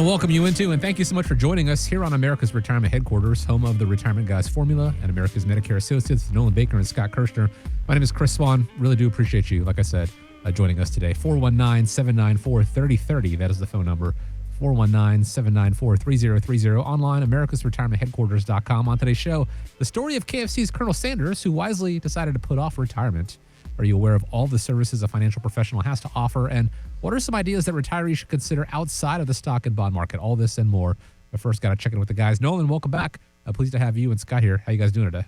to welcome you into, and thank you so much for joining us here on America's Retirement Headquarters, home of the Retirement Guys Formula and America's Medicare Associates, Nolan Baker and Scott Kirshner. My name is Chris Swan. Really do appreciate you, like I said, joining us today. 419-794-3030. That is the phone number. 419-794-3030. Online, americasretirementheadquarters.com. On today's show, the story of KFC's Colonel Sanders, who wisely decided to put off retirement. Are you aware of all the services a financial professional has to offer? And what are some ideas that retirees should consider outside of the stock and bond market? All this and more. But first, got to check in with the guys. Nolan, welcome back. Pleased to have you and Scott here. How you guys doing today?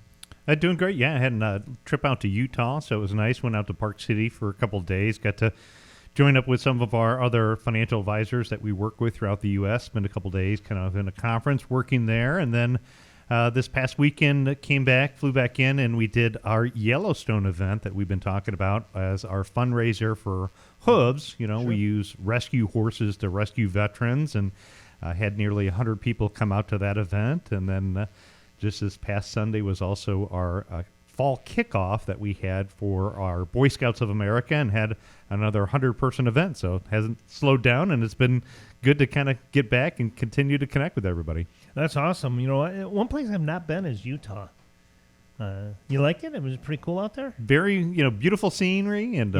Doing great. Yeah, I had a trip out to Utah, so it was nice. Went out to Park City for a couple of days. Got to join up with some of our other financial advisors that we work with throughout the U.S. Spent a couple of days kind of in a conference working there. And then this past weekend flew back in, and we did our Yellowstone event that we've been talking about as our fundraiser for hooves. You know, sure. We use rescue horses to rescue veterans, and had nearly 100 people come out to that event. And then just this past Sunday was also our fall kickoff that we had for our Boy Scouts of America, and had another 100-person event. So it hasn't slowed down, and it's been good to kind of get back and continue to connect with everybody. That's awesome. You know, one place I've not been is Utah. You like it? It was pretty cool out there? Very, beautiful scenery and,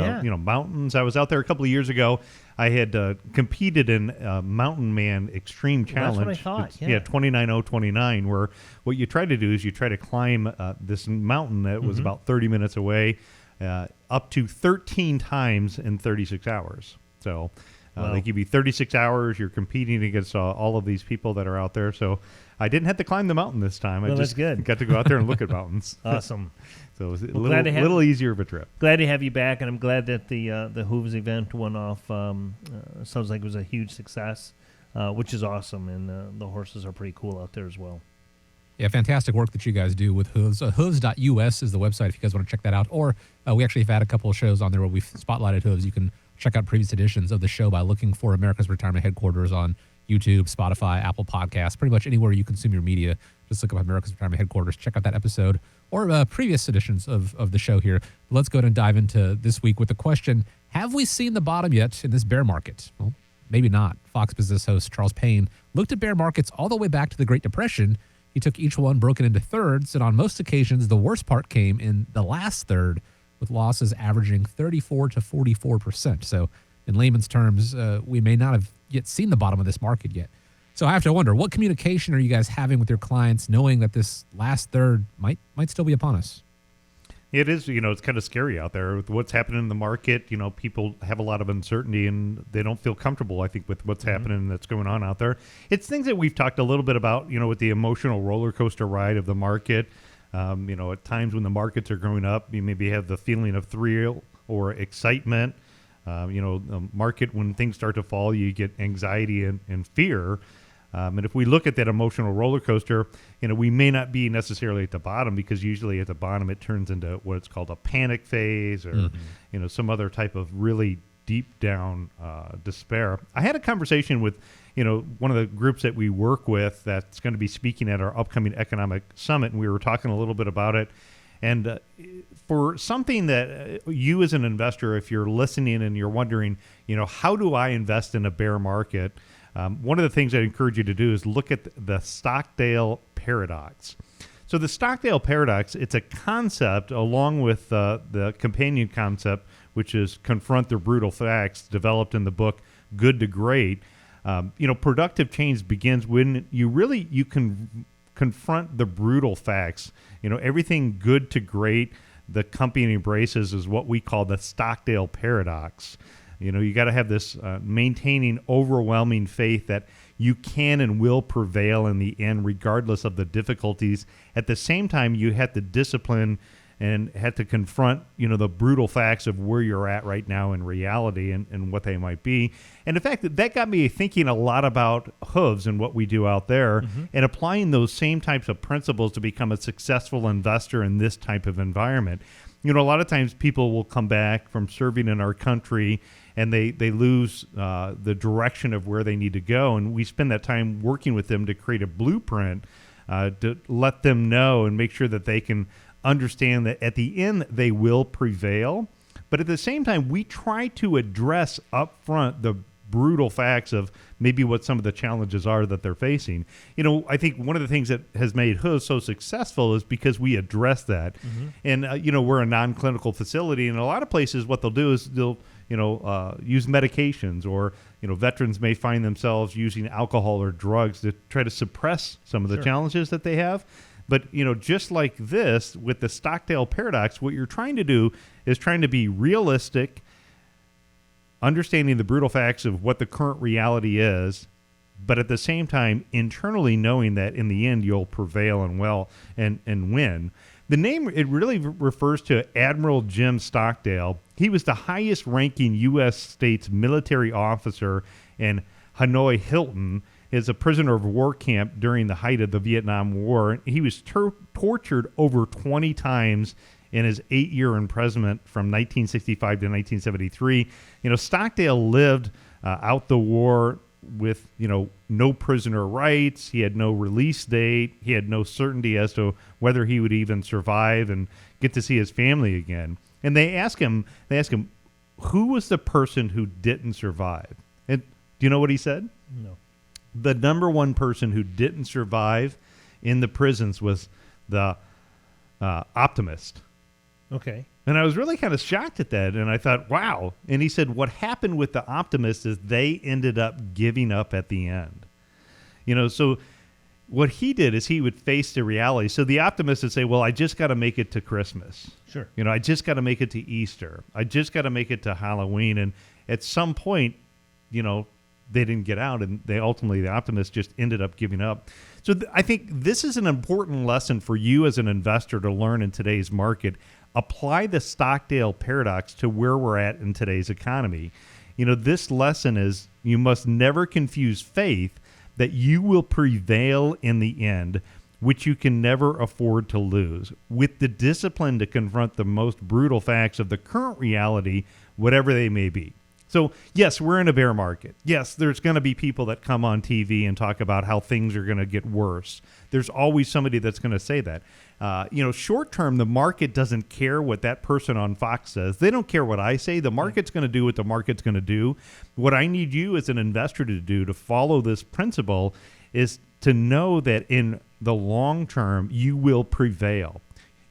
mountains. I was out there a couple of years ago. I had competed in Mountain Man Extreme Challenge. That's what I thought, yeah. 29029, where what you try to do is you try to climb this mountain that was about 30 minutes away up to 13 times in 36 hours. So they give you 36 hours. You're competing against all of these people that are out there. So I didn't have to climb the mountain this time. I just got to go out there and look at mountains. Awesome. So it was a little easier of a trip. Glad to have you back, and I'm glad that the Hooves event went off. Sounds like it was a huge success, which is awesome, and the horses are pretty cool out there as well. Yeah, fantastic work that you guys do with Hooves. Hooves.us is the website if you guys want to check that out. Or we actually have had a couple of shows on there where we've spotlighted Hooves. You can check out previous editions of the show by looking for America's Retirement Headquarters on YouTube, Spotify, Apple Podcasts, pretty much anywhere you consume your media. Just look up America's Retirement Headquarters, check out that episode, or previous editions of the show here. But let's go ahead and dive into this week with the question, have we seen the bottom yet in this bear market? Well, maybe not. Fox Business host Charles Payne looked at bear markets all the way back to the Great Depression. He took each one broken into thirds, and on most occasions, the worst part came in the last third, with losses averaging 34 to 44%. So in layman's terms, we may not have yet seen the bottom of this market yet. So I have to wonder, what communication are you guys having with your clients, knowing that this last third might still be upon us? It is, it's kind of scary out there with what's happening in the market. People have a lot of uncertainty, and they don't feel comfortable, I think, with what's happening that's going on out there. It's things that we've talked a little bit about, with the emotional roller coaster ride of the market. At times when the markets are growing up, you maybe have the feeling of thrill or excitement. The market, when things start to fall, you get anxiety and fear. And if we look at that emotional roller coaster, we may not be necessarily at the bottom, because usually at the bottom it turns into what's called a panic phase, or some other type of really deep down despair. I had a conversation with one of the groups that we work with that's going to be speaking at our upcoming economic summit, and we were talking a little bit about it. And for something that you as an investor, if you're listening and you're wondering, how do I invest in a bear market? One of the things I encourage you to do is look at the Stockdale paradox. So the Stockdale paradox, it's a concept along with the companion concept, which is confront the brutal facts, developed in the book Good to Great. Productive change begins when you can confront the brutal facts. Everything good to great the company embraces is what we call the Stockdale paradox. You got to have this maintaining overwhelming faith that you can and will prevail in the end, regardless of the difficulties. At the same time, you have to discipline and had to confront, the brutal facts of where you're at right now in reality and what they might be. And in fact, that got me thinking a lot about Hooves and what we do out there, and applying those same types of principles to become a successful investor in this type of environment. A lot of times people will come back from serving in our country and they lose the direction of where they need to go. And we spend that time working with them to create a blueprint to let them know and make sure that they can understand that at the end they will prevail. But at the same time, we try to address up front the brutal facts of maybe what some of the challenges are that they're facing. I think one of the things that has made Hooves so successful is because we address that. And, we're a non-clinical facility, and a lot of places what they'll do is they'll use medications, or, veterans may find themselves using alcohol or drugs to try to suppress some of the challenges that they have. But, just like this, with the Stockdale paradox, what you're trying to do is trying to be realistic, understanding the brutal facts of what the current reality is, but at the same time, internally knowing that in the end, you'll prevail and win. The name, it really refers to Admiral Jim Stockdale. He was the highest-ranking U.S. States military officer in Hanoi Hilton, as a prisoner of war camp during the height of the Vietnam War. He was tortured over 20 times in his 8-year imprisonment from 1965 to 1973. Stockdale lived out the war with, no prisoner rights. He had no release date. He had no certainty as to whether he would even survive and get to see his family again. And they ask him, who was the person who didn't survive? And do you know what he said? No. The number one person who didn't survive in the prisons was the optimist. Okay. And I was really kind of shocked at that. And I thought, wow. And he said, what happened with the optimists is they ended up giving up at the end. So what he did is he would face the reality. So the optimist would say, well, I just got to make it to Christmas. Sure. I just got to make it to Easter. I just got to make it to Halloween. And at some point, they didn't get out, and the optimists just ended up giving up. So I think this is an important lesson for you as an investor to learn in today's market. Apply the Stockdale paradox to where we're at in today's economy. This lesson is you must never confuse faith that you will prevail in the end, which you can never afford to lose, with the discipline to confront the most brutal facts of the current reality, whatever they may be. So, yes, we're in a bear market. Yes, there's going to be people that come on TV and talk about how things are going to get worse. There's always somebody that's going to say that. Short term, the market doesn't care what that person on Fox says. They don't care what I say. The market's going to do what the market's going to do. What I need you as an investor to do to follow this principle is to know that in the long term, you will prevail.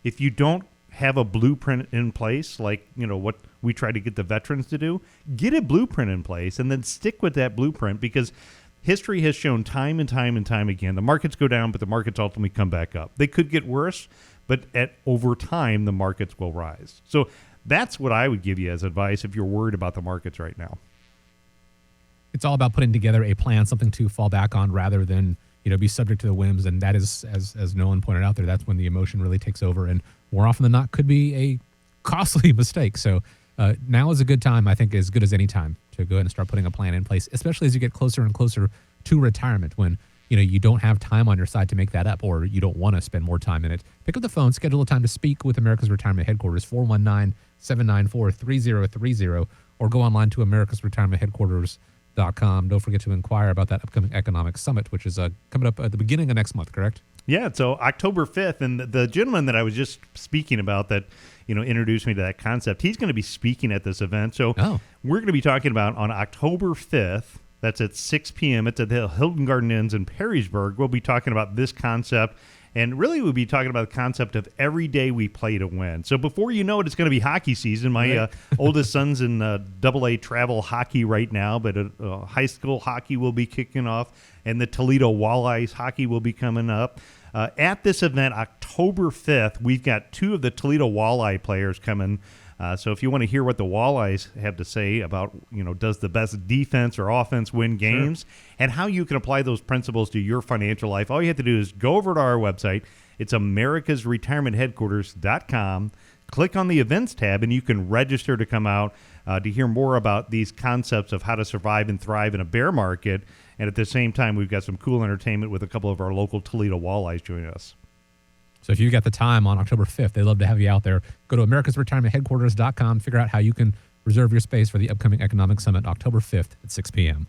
If you don't have a blueprint in place, like, what we try to get the veterans to do, get a blueprint in place and then stick with that blueprint, because history has shown time and time and time again, the markets go down, but the markets ultimately come back up. They could get worse, but over time, the markets will rise. So that's what I would give you as advice if you're worried about the markets right now. It's all about putting together a plan, something to fall back on rather than, be subject to the whims. And that is, as Nolan pointed out there, that's when the emotion really takes over, and more often than not could be a costly mistake. So now is a good time, I think, as good as any time to go ahead and start putting a plan in place, especially as you get closer and closer to retirement, when you don't have time on your side to make that up, or you don't want to spend more time in it. Pick up the phone, schedule a time to speak with America's Retirement Headquarters, 419-794-3030, or go online to Americasretirementheadquarters.com. Don't forget to inquire about that upcoming economic summit, which is coming up at the beginning of next month, correct? Yeah, so October 5th, and the gentleman that I was just speaking about that, introduced me to that concept, he's going to be speaking at this event. So we're going to be talking about on October 5th, that's at 6 p.m. It's at the Hilton Garden Inns in Perrysburg. We'll be talking about this concept, and really we'll be talking about the concept of every day we play to win. So before you know it, it's going to be hockey season. My oldest son's in AA travel hockey right now, but high school hockey will be kicking off, and the Toledo Walleyes hockey will be coming up. At this event, October 5th, we've got two of the Toledo Walleye players coming. So if you want to hear what the Walleyes have to say about, does the best defense or offense win games, and how you can apply those principles to your financial life, all you have to do is go over to our website. It's Americasretirementheadquarters.com. Click on the events tab, and you can register to come out to hear more about these concepts of how to survive and thrive in a bear market. And at the same time, we've got some cool entertainment with a couple of our local Toledo Walleyes joining us. So if you got the time on October 5th, they'd love to have you out there. Go to Americasretirementheadquarters.com, figure out how you can reserve your space for the upcoming Economic Summit October 5th at 6 p.m.